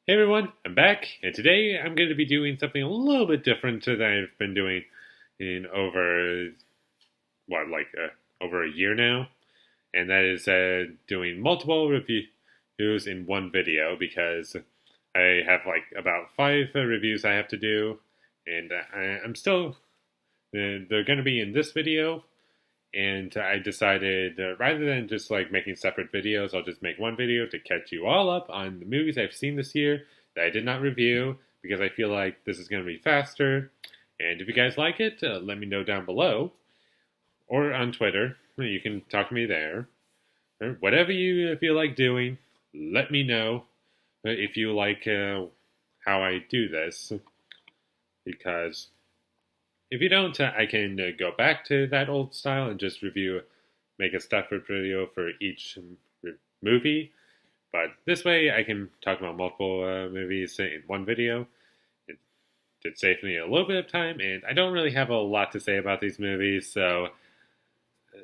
Hey everyone, I'm back, and today I'm going to be doing something a little bit different than I've been doing in over a year now, and that is doing multiple reviews in one video because I have like about five reviews I have to do, and I'm still they're going to be in this video, and I decided rather than just like making separate videos, I'll just make one video to catch you all up on the movies I've seen this year that I did not review because I feel like this is going to be faster. And if you guys like it, let me know down below or on Twitter. You can talk to me there. Or whatever you feel like doing, let me know if you like how I do this. Because if you don't, I can go back to that old style and just make a separate video for each movie. But this way, I can talk about multiple movies in one video. It did save me a little bit of time, and I don't really have a lot to say about these movies, so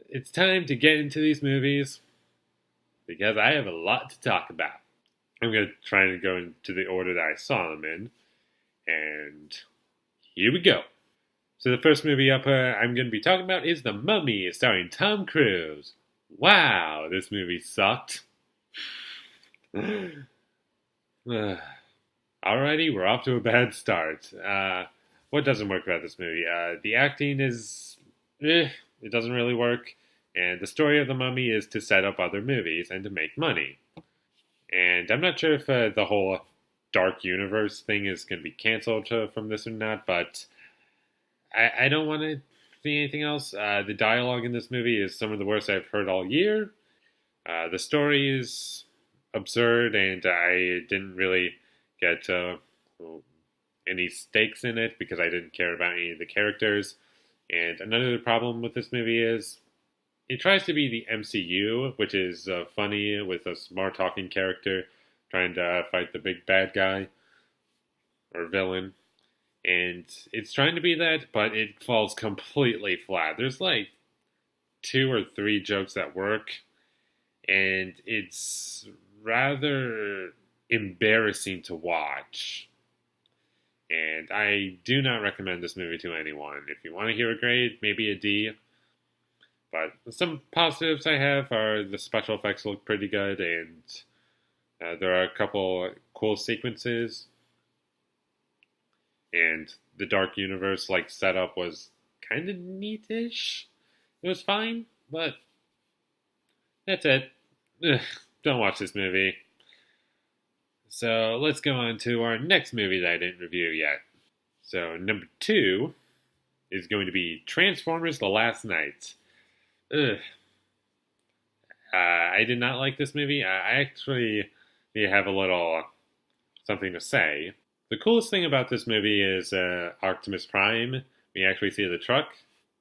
it's time to get into these movies because I have a lot to talk about. I'm going to try to go into the order that I saw them in, and here we go. So the first movie up I'm going to be talking about is The Mummy, starring Tom Cruise. Wow, this movie sucked. Alrighty, we're off to a bad start. What doesn't work about this movie? The acting is... it doesn't really work. And the story of The Mummy is to set up other movies and to make money. And I'm not sure if the whole Dark Universe thing is going to be canceled from this or not, but... I don't want to see anything else. The dialogue in this movie is some of the worst I've heard all year. The story is absurd, and I didn't really get any stakes in it because I didn't care about any of the characters. And another problem with this movie is it tries to be the MCU, which is funny with a smart talking character trying to fight the big bad guy or villain. And it's trying to be that, but it falls completely flat. There's like 2 or 3 jokes that work, and it's rather embarrassing to watch. And I do not recommend this movie to anyone. If you want to hear a grade, maybe a D. But some positives I have are the special effects look pretty good, and there are a couple cool sequences. And the Dark Universe setup was kind of neatish. It was fine, but that's it. Ugh, don't watch this movie. So let's go on to our next movie that I didn't review yet. So number 2 is going to be Transformers: The Last Knight. Ugh. I did not like this movie. I actually have a little something to say. The coolest thing about this movie is Optimus Prime. We actually see the truck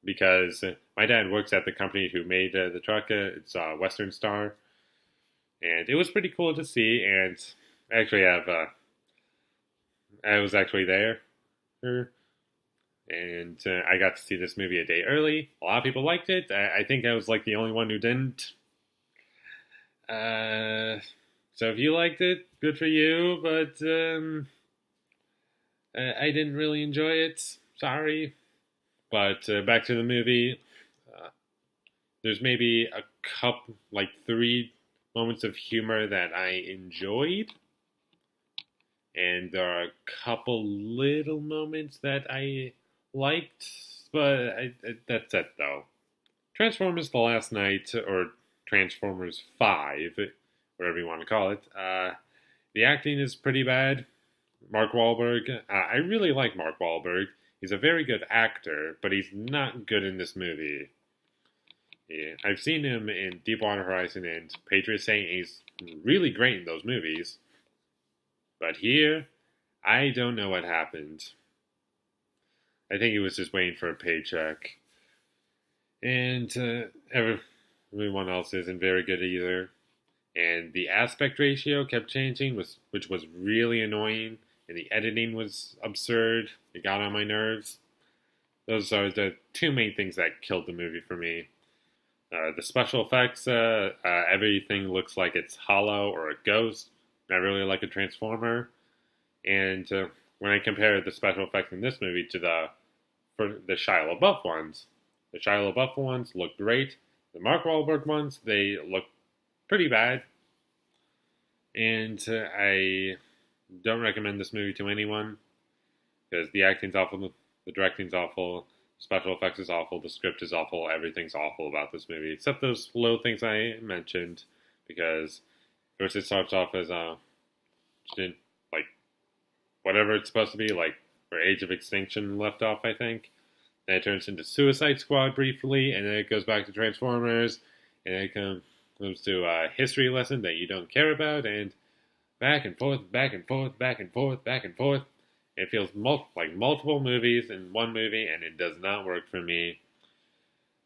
because my dad works at the company who made the truck. It's Western Star. And it was pretty cool to see. And I actually I was actually there. And I got to see this movie a day early. A lot of people liked it. I think I was like the only one who didn't. So if you liked it, good for you. But... I didn't really enjoy it. Sorry. But back to the movie. There's maybe a couple, 3 moments of humor that I enjoyed. And there are a couple little moments that I liked. But that's it, though. Transformers: The Last Knight, or Transformers 5, whatever you want to call it. The acting is pretty bad. Mark Wahlberg. I really like Mark Wahlberg. He's a very good actor, but he's not good in this movie. Yeah, I've seen him in Deepwater Horizon and Patriot, saying he's really great in those movies. But here, I don't know what happened. I think he was just waiting for a paycheck. And everyone else isn't very good either. And the aspect ratio kept changing, which was really annoying. And the editing was absurd. It got on my nerves. Those are the 2 main things that killed the movie for me. The special effects, everything looks like it's hollow or a ghost. Not really like a Transformer. And when I compare the special effects in this movie to the Shia LaBeouf ones, the Shia LaBeouf ones look great. The Mark Wahlberg ones, they look pretty bad. And I don't recommend this movie to anyone because the acting's awful, the directing's awful, special effects is awful, the script is awful, everything's awful about this movie, except those little things I mentioned. Because first it starts off as like whatever it's supposed to be, like where Age of Extinction left off, I think. Then it turns into Suicide Squad briefly, and then it goes back to Transformers, and then it comes to a history lesson that you don't care about, and back and forth, back and forth, back and forth, back and forth. It feels like multiple movies in one movie, and it does not work for me.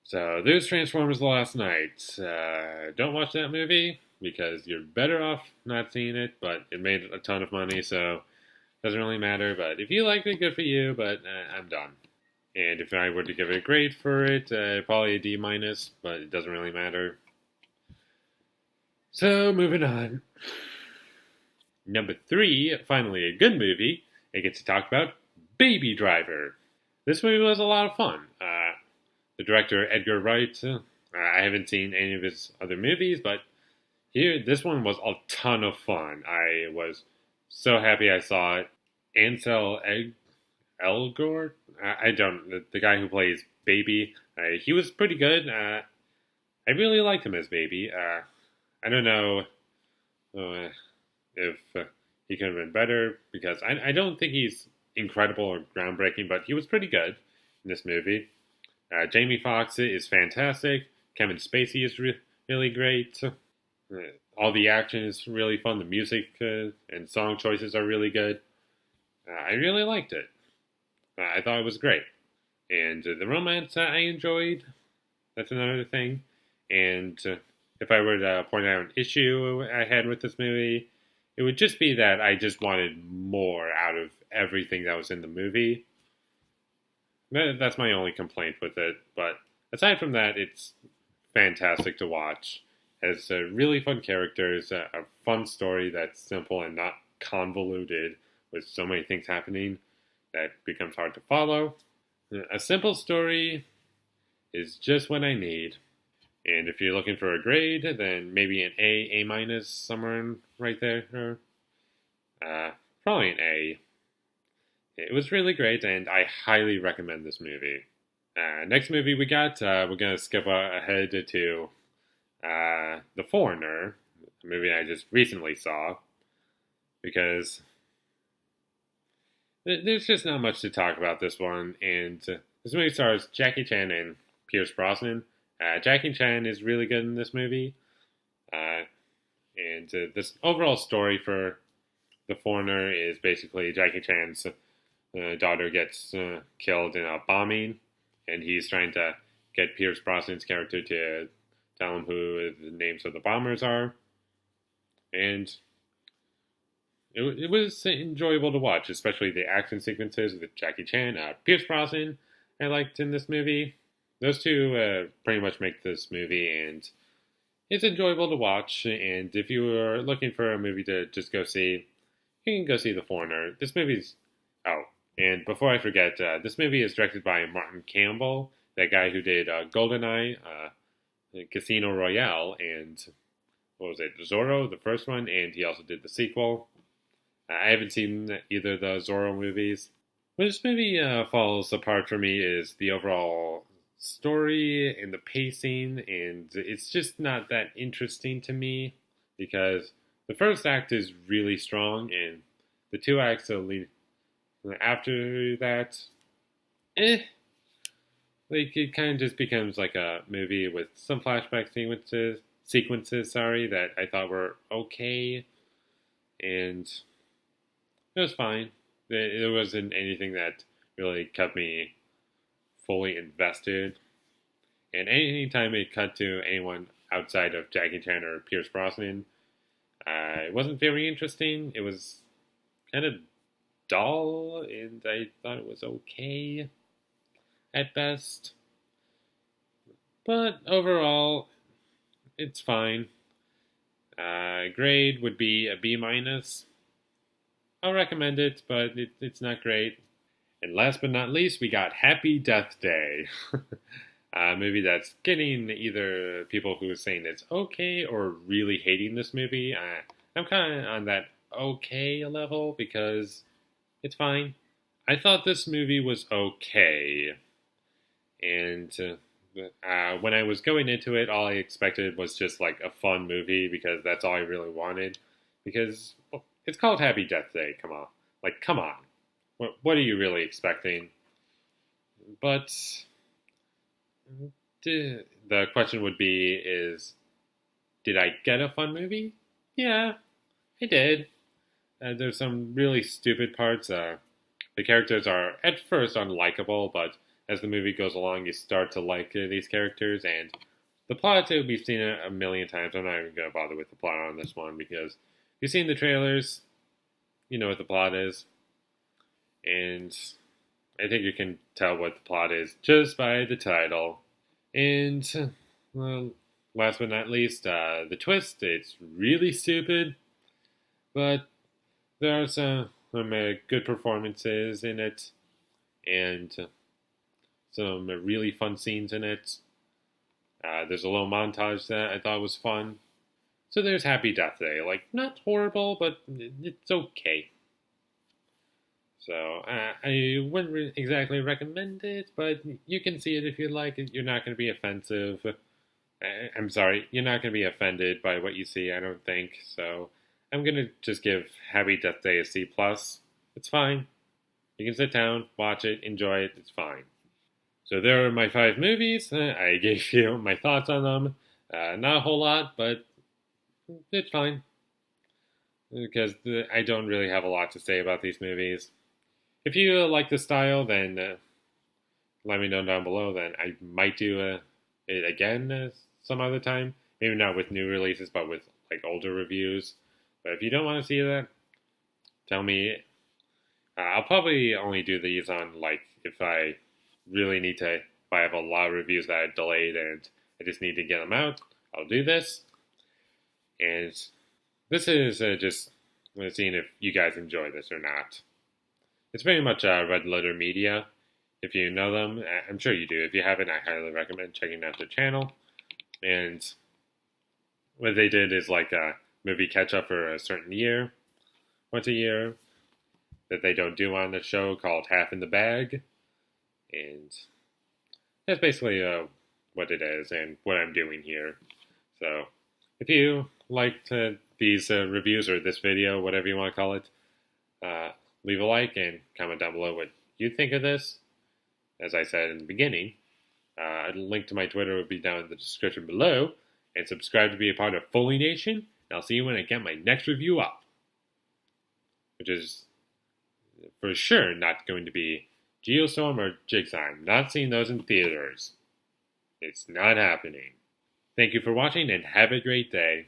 So there's Transformers last night. Don't watch that movie because you're better off not seeing it, but it made a ton of money, so it doesn't really matter. But if you liked it, good for you, but I'm done. And if I were to give it a grade for it, probably a D-, but it doesn't really matter. So, moving on. Number 3, finally a good movie. I get to talk about Baby Driver. This movie was a lot of fun. The director, Edgar Wright, I haven't seen any of his other movies, but this one was a ton of fun. I was so happy I saw it. Ansel Elgort? The guy who plays Baby, he was pretty good. I really liked him as Baby. I don't know if he could have been better, because I don't think he's incredible or groundbreaking, but he was pretty good in this movie. Jamie Foxx is fantastic. Kevin Spacey is really great. All the action is really fun. The music and song choices are really good. I really liked it. I thought it was great. And the romance I enjoyed. That's another thing. And if I were to point out an issue I had with this movie, it would just be that I just wanted more out of everything that was in the movie. That's my only complaint with it. But aside from that, it's fantastic to watch. It has really fun characters, a fun story that's simple and not convoluted with so many things happening that becomes hard to follow. A simple story is just what I need. And if you're looking for a grade, then maybe an A-, somewhere right there. Probably an A. It was really great, and I highly recommend this movie. Next movie we got, we're going to skip ahead to The Foreigner, a movie I just recently saw, because there's just not much to talk about this one. And this movie stars Jackie Chan and Pierce Brosnan. Jackie Chan is really good in this movie. And this overall story for The Foreigner is basically Jackie Chan's daughter gets killed in a bombing, and he's trying to get Pierce Brosnan's character to tell him who the names of the bombers are. And it was enjoyable to watch, especially the action sequences with Jackie Chan. Pierce Brosnan I liked in this movie. Those two pretty much make this movie, and it's enjoyable to watch. And if you are looking for a movie to just go see, you can go see The Foreigner. This movie's... Oh, and before I forget, this movie is directed by Martin Campbell, that guy who did GoldenEye, Casino Royale, and what was it, Zorro, the first one, and he also did the sequel. I haven't seen either of the Zorro movies. What this movie falls apart for me is the overall story and the pacing, and it's just not that interesting to me, because the first act is really strong, and the two acts that lead after that, like it kind of just becomes like a movie with some flashback sequences, that I thought were okay, and it was fine. There wasn't anything that really kept me fully invested. And any time it cut to anyone outside of Jackie Chan or Pierce Brosnan, it wasn't very interesting. It was kind of dull, and I thought it was okay at best. But overall, it's fine. Grade would be a B-. I'll recommend it, but it's not great. And last but not least, we got Happy Death Day. A movie that's getting either people who are saying it's okay or really hating this movie. I'm kind of on that okay level because it's fine. I thought this movie was okay. And when I was going into it, all I expected was just like a fun movie because that's all I really wanted. Because well, it's called Happy Death Day. Come on. Like, come on. What are you really expecting? But the question would be is, did I get a fun movie? Yeah, I did. There's some really stupid parts. The characters are at first unlikable, but as the movie goes along, you start to like these characters. And the plot, we've seen it a million times. I'm not even going to bother with the plot on this one because if you've seen the trailers, you know what the plot is. And I think you can tell what the plot is just by the title. And, well, last but not least, the twist. It's really stupid, but there are some good performances in it, and some really fun scenes in it. There's a little montage that I thought was fun. So there's Happy Death Day. Like, not horrible, but it's okay. So I wouldn't exactly recommend it, but you can see it if you like it. You're not going to be offensive. I'm sorry, you're not going to be offended by what you see, I don't think. So I'm going to just give Happy Death Day a C+. It's fine. You can sit down, watch it, enjoy it. It's fine. So there are my 5 movies. I gave you my thoughts on them. Not a whole lot, but it's fine. Because I don't really have a lot to say about these movies. If you like the style, then let me know down below. Then I might do it again some other time. Maybe not with new releases, but with like older reviews. But if you don't want to see that, tell me. I'll probably only do these on like if I really need to. If I have a lot of reviews that I delayed and I just need to get them out, I'll do this. And this is just seeing if you guys enjoy this or not. It's very much Red Letter Media. If you know them, I'm sure you do. If you haven't, I highly recommend checking out their channel. And what they did is like a movie catch-up for a certain year, once a year, that they don't do on the show called Half in the Bag. And that's basically what it is and what I'm doing here. So if you liked these reviews or this video, whatever you want to call it, leave a like and comment down below what you think of this. As I said in the beginning, a link to my Twitter will be down in the description below. And subscribe to be a part of Foley Nation. And I'll see you when I get my next review up. Which is for sure not going to be Geostorm or Jigsaw. I'm not seeing those in theaters. It's not happening. Thank you for watching and have a great day.